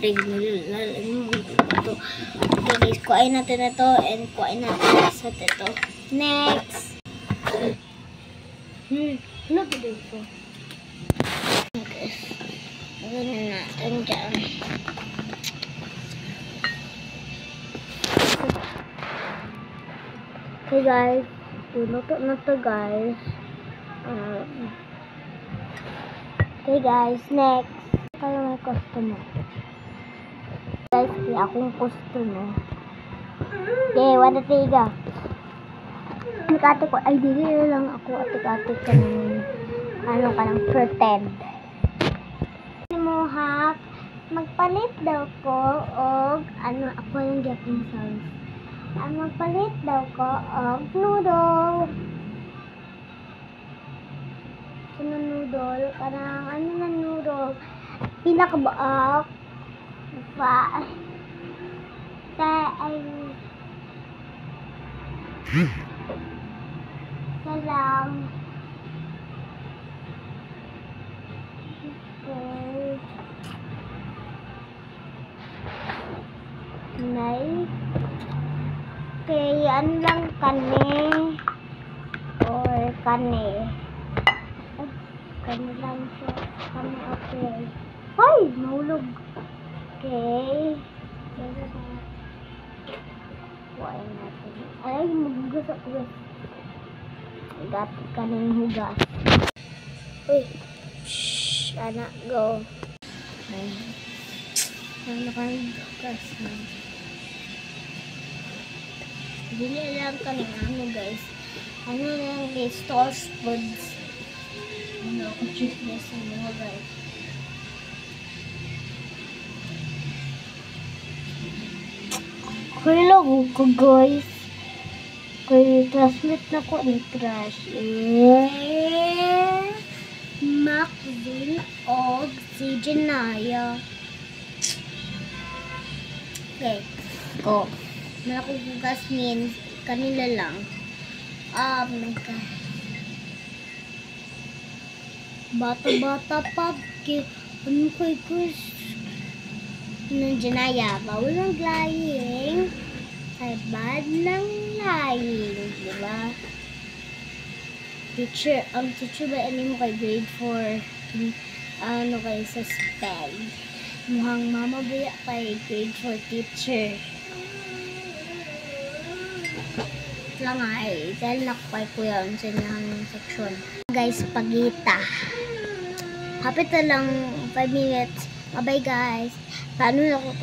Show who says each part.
Speaker 1: Ito. Okay guys, kuhain natin ito and kuhain natin sa ito. Next. Ano ba dito? Okay. Ganun natin dyan. Okay guys, luto na to guys. Okay guys, next. Tayo may customer. Guys, kaya akong customer. Okay, wala tiga. Atik-atik ko. Ay, dili lang ako atik-atik ka ng ano ka ng pretend. Mo ha, magpalit daw ko og ano ako yung Japanese sauce. Magpalit daw ko og noodle. Noodle, karang ano na noodle. Pila ka ba ay salam. Nay. Okay, ano lang kani or kani. Kani lang siya. Kani okay. Hoy, nahulog. Okay. Kuhain natin. Ay, magugas ako. Gati ka ng hugas. Uy. Shhh. Anak, go. Ay. Ano ka ng hugas na? Dili lang ka ng ano guys. Ano lang guys. Stores foods. Ano ako cheap guys. Ano guys. Hello ko guys. Kaya transmit na ko ni Crush. Maxine og si Janaya. Okay. Go. Malakugugas means kanila lang. Oh my god. Bata-bata pa. Ano kay Crush? Nandiyan na yaba, walang lying. Ay, bad ng lying, diba? Teacher, ang teacher ba ano mo kay grade 4? Ano kayo sa spell? Mukhang mama ba kay grade 4 teacher? Ito lang ay, dahil nakapay ko yun sa inyong section. Guys, pagita. Kapit na lang 5 minutes. Bye guys. Paano na ako